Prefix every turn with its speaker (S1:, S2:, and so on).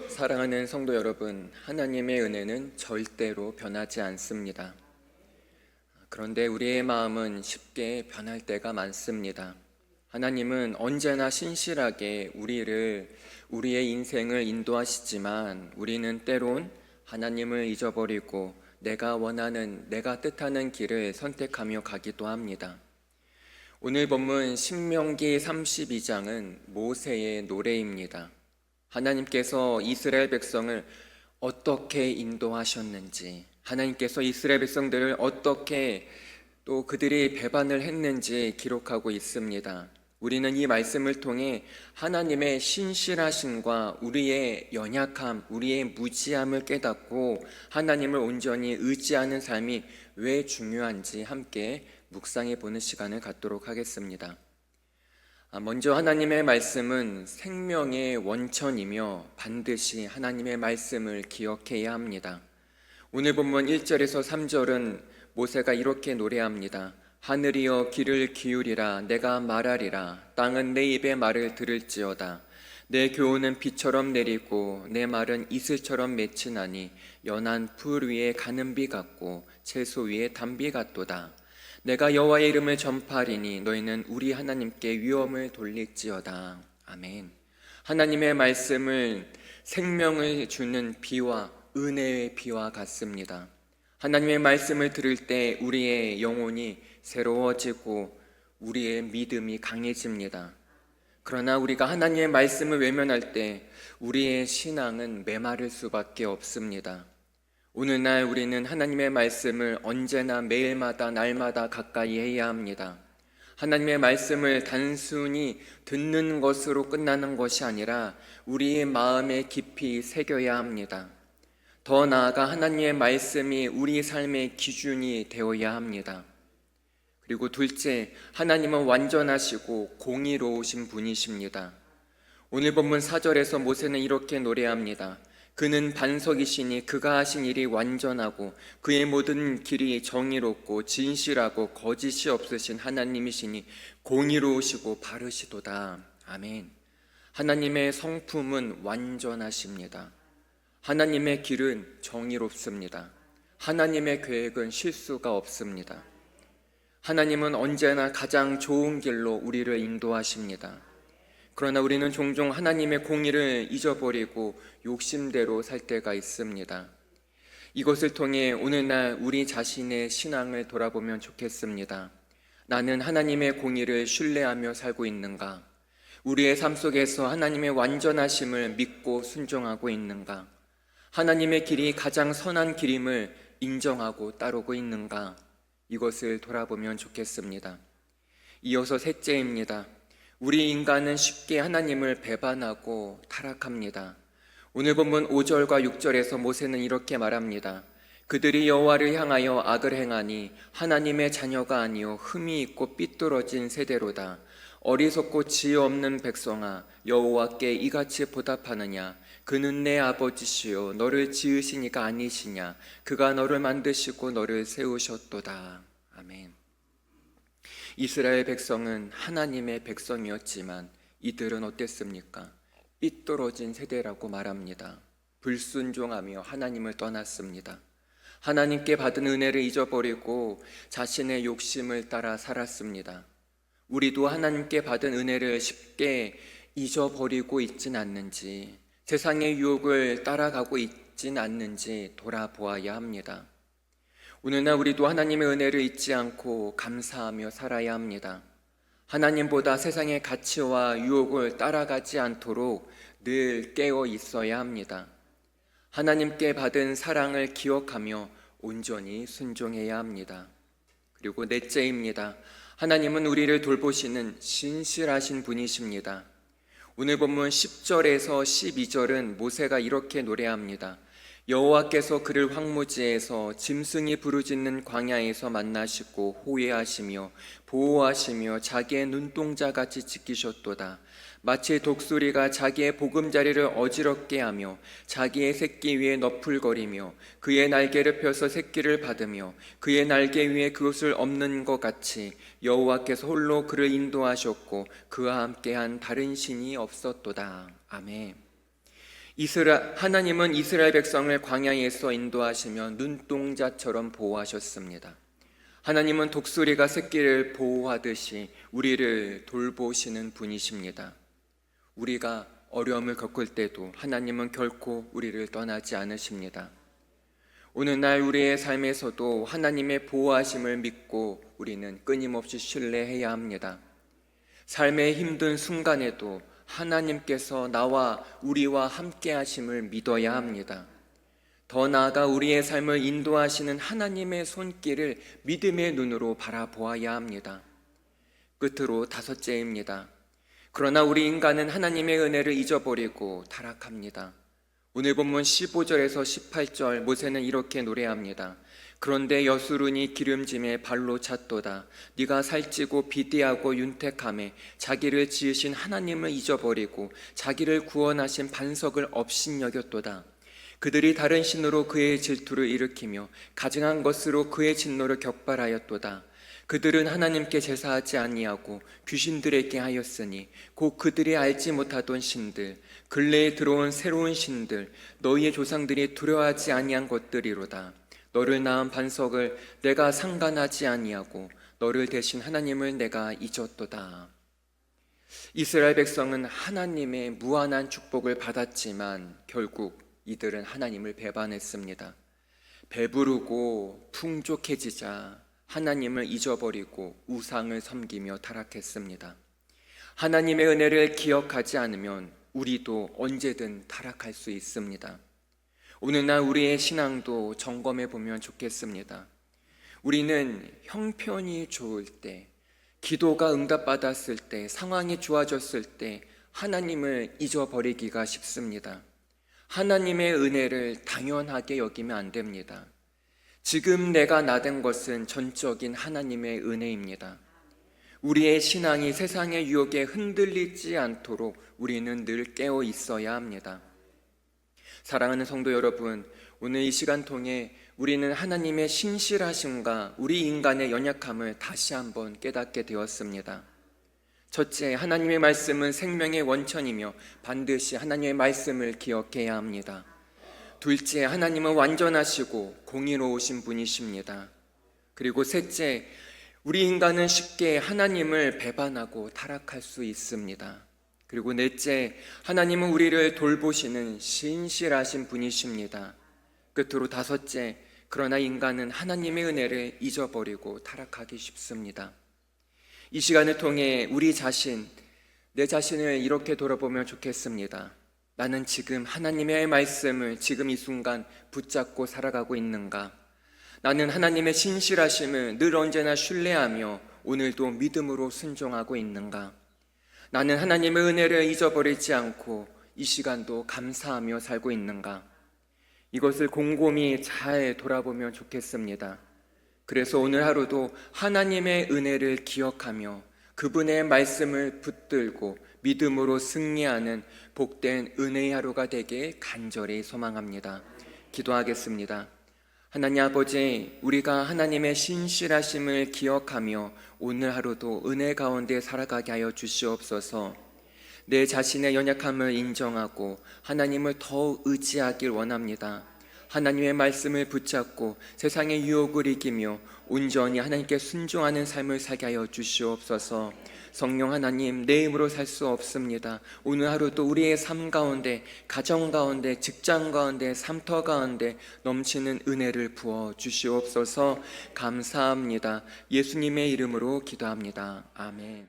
S1: 사랑하는 성도 여러분, 하나님의 은혜는 절대로 변하지 않습니다. 그런데 우리의 마음은 쉽게 변할 때가 많습니다. 하나님은 언제나 신실하게 우리의 인생을 인도하시지만 우리는 때론 하나님을 잊어버리고 내가 뜻하는 길을 선택하며 가기도 합니다. 오늘 본문 신명기 32장은 모세의 노래입니다. 하나님께서 이스라엘 백성을 어떻게 인도하셨는지, 하나님께서 이스라엘 백성들을 어떻게 또 그들이 배반을 했는지 기록하고 있습니다. 우리는 이 말씀을 통해 하나님의 신실하심과 우리의 연약함, 우리의 무지함을 깨닫고 하나님을 온전히 의지하는 삶이 왜 중요한지 함께 묵상해 보는 시간을 갖도록 하겠습니다. 먼저 하나님의 말씀은 생명의 원천이며 반드시 하나님의 말씀을 기억해야 합니다. 오늘 본문 1절에서 3절은 모세가 이렇게 노래합니다. 하늘이여 귀를 기울이라 내가 말하리라 땅은 내 입의 말을 들을지어다 내 교훈은 비처럼 내리고 내 말은 이슬처럼 맺히나니 연한 풀 위에 가는 비 같고 채소 위에 단비 같도다 내가 여호와의 이름을 전파하리니 너희는 우리 하나님께 위엄을 돌릴지어다. 아멘. 하나님의 말씀을 생명을 주는 비와 은혜의 비와 같습니다. 하나님의 말씀을 들을 때 우리의 영혼이 새로워지고 우리의 믿음이 강해집니다. 그러나 우리가 하나님의 말씀을 외면할 때 우리의 신앙은 메마를 수밖에 없습니다. 오늘날 우리는 하나님의 말씀을 언제나 매일마다 날마다 가까이 해야 합니다. 하나님의 말씀을 단순히 듣는 것으로 끝나는 것이 아니라 우리의 마음에 깊이 새겨야 합니다. 더 나아가 하나님의 말씀이 우리 삶의 기준이 되어야 합니다. 그리고 둘째, 하나님은 완전하시고 공의로우신 분이십니다. 오늘 본문 4절에서 모세는 이렇게 노래합니다. 그는 반석이시니 그가 하신 일이 완전하고 그의 모든 길이 정의롭고 진실하고 거짓이 없으신 하나님이시니 공의로우시고 바르시도다. 아멘. 하나님의 성품은 완전하십니다. 하나님의 길은 정의롭습니다. 하나님의 계획은 실수가 없습니다. 하나님은 언제나 가장 좋은 길로 우리를 인도하십니다. 그러나 우리는 종종 하나님의 공의를 잊어버리고 욕심대로 살 때가 있습니다. 이것을 통해 오늘날 우리 자신의 신앙을 돌아보면 좋겠습니다. 나는 하나님의 공의를 신뢰하며 살고 있는가? 우리의 삶 속에서 하나님의 완전하심을 믿고 순종하고 있는가? 하나님의 길이 가장 선한 길임을 인정하고 따르고 있는가? 이것을 돌아보면 좋겠습니다. 이어서 셋째입니다. 우리 인간은 쉽게 하나님을 배반하고 타락합니다. 오늘 본문 5절과 6절에서 모세는 이렇게 말합니다. 그들이 여호와를 향하여 악을 행하니 하나님의 자녀가 아니요 흠이 있고 삐뚤어진 세대로다. 어리석고 지혜 없는 백성아 여호와께 이같이 보답하느냐. 그는 내 아버지시요 너를 지으신 이가 아니시냐. 그가 너를 만드시고 너를 세우셨도다. 아멘. 이스라엘 백성은 하나님의 백성이었지만 이들은 어땠습니까? 삐뚤어진 세대라고 말합니다. 불순종하며 하나님을 떠났습니다. 하나님께 받은 은혜를 잊어버리고 자신의 욕심을 따라 살았습니다. 우리도 하나님께 받은 은혜를 쉽게 잊어버리고 있진 않는지, 세상의 유혹을 따라가고 있진 않는지 돌아보아야 합니다. 오늘날 우리도 하나님의 은혜를 잊지 않고 감사하며 살아야 합니다. 하나님보다 세상의 가치와 유혹을 따라가지 않도록 늘 깨어 있어야 합니다. 하나님께 받은 사랑을 기억하며 온전히 순종해야 합니다. 그리고 넷째입니다. 하나님은 우리를 돌보시는 신실하신 분이십니다. 오늘 본문 10절에서 12절은 모세가 이렇게 노래합니다. 여호와께서 그를 황무지에서 짐승이 부르짖는 광야에서 만나시고 호위하시며 보호하시며 자기의 눈동자같이 지키셨도다. 마치 독수리가 자기의 보금자리를 어지럽게 하며 자기의 새끼 위에 너풀거리며 그의 날개를 펴서 새끼를 받으며 그의 날개 위에 그것을 엎는 것 같이 여호와께서 홀로 그를 인도하셨고 그와 함께한 다른 신이 없었도다. 아멘. 하나님은 이스라엘 백성을 광야에서 인도하시며 눈동자처럼 보호하셨습니다. 하나님은 독수리가 새끼를 보호하듯이 우리를 돌보시는 분이십니다. 우리가 어려움을 겪을 때도 하나님은 결코 우리를 떠나지 않으십니다. 오늘날 우리의 삶에서도 하나님의 보호하심을 믿고 우리는 끊임없이 신뢰해야 합니다. 삶의 힘든 순간에도 하나님께서 나와 우리와 함께 하심을 믿어야 합니다. 더 나아가 우리의 삶을 인도하시는 하나님의 손길을 믿음의 눈으로 바라보아야 합니다. 끝으로 5째입니다. 그러나 우리 인간은 하나님의 은혜를 잊어버리고 타락합니다. 오늘 본문 15절에서 18절 모세는 이렇게 노래합니다. 그런데 여수run이 기름짐에 발로 찼도다. 네가 살찌고 비대하고 윤택함에 자기를 지으신 하나님을 잊어버리고 자기를 구원하신 반석을 업신여겼도다. 그들이 다른 신으로 그의 질투를 일으키며 가증한 것으로 그의 진노를 격발하였도다. 그들은 하나님께 제사하지 아니하고 귀신들에게 하였으니 곧 그들이 알지 못하던 신들, 근래에 들어온 새로운 신들, 너희의 조상들이 두려워하지 아니한 것들이로다. 너를 낳은 반석을 내가 상간하지 아니하고 너를 대신 하나님을 내가 잊었도다. 이스라엘 백성은 하나님의 무한한 축복을 받았지만 결국 이들은 하나님을 배반했습니다. 배부르고 풍족해지자 하나님을 잊어버리고 우상을 섬기며 타락했습니다. 하나님의 은혜를 기억하지 않으면 우리도 언제든 타락할 수 있습니다. 오늘날 우리의 신앙도 점검해 보면 좋겠습니다. 우리는 형편이 좋을 때, 기도가 응답받았을 때, 상황이 좋아졌을 때 하나님을 잊어버리기가 쉽습니다. 하나님의 은혜를 당연하게 여기면 안 됩니다. 지금 내가 나된 것은 전적인 하나님의 은혜입니다. 우리의 신앙이 세상의 유혹에 흔들리지 않도록 우리는 늘 깨어 있어야 합니다. 사랑하는 성도 여러분, 오늘 이 시간 통해 우리는 하나님의 신실하심과 우리 인간의 연약함을 다시 한번 깨닫게 되었습니다. 첫째, 하나님의 말씀은 생명의 원천이며 반드시 하나님의 말씀을 기억해야 합니다. 둘째, 하나님은 완전하시고 공의로우신 분이십니다. 그리고 셋째, 우리 인간은 쉽게 하나님을 배반하고 타락할 수 있습니다. 그리고 넷째, 하나님은 우리를 돌보시는 신실하신 분이십니다. 끝으로 5째, 그러나 인간은 하나님의 은혜를 잊어버리고 타락하기 쉽습니다. 이 시간을 통해 내 자신을 이렇게 돌아보면 좋겠습니다. 나는 지금 하나님의 말씀을 지금 이 순간 붙잡고 살아가고 있는가? 나는 하나님의 신실하심을 늘 언제나 신뢰하며 오늘도 믿음으로 순종하고 있는가? 나는 하나님의 은혜를 잊어버리지 않고 이 시간도 감사하며 살고 있는가? 이것을 곰곰이 잘 돌아보면 좋겠습니다. 그래서 오늘 하루도 하나님의 은혜를 기억하며 그분의 말씀을 붙들고 믿음으로 승리하는 복된 은혜의 하루가 되길 간절히 소망합니다. 기도하겠습니다. 하나님 아버지, 우리가 하나님의 신실하심을 기억하며 오늘 하루도 은혜 가운데 살아가게 하여 주시옵소서. 내 자신의 연약함을 인정하고 하나님을 더 의지하길 원합니다. 하나님의 말씀을 붙잡고 세상의 유혹을 이기며 온전히 하나님께 순종하는 삶을 살게 하여 주시옵소서. 성령 하나님, 내 힘으로 살 수 없습니다. 오늘 하루도 우리의 삶 가운데, 가정 가운데, 직장 가운데, 삶터 가운데 넘치는 은혜를 부어 주시옵소서. 감사합니다. 예수님의 이름으로 기도합니다. 아멘.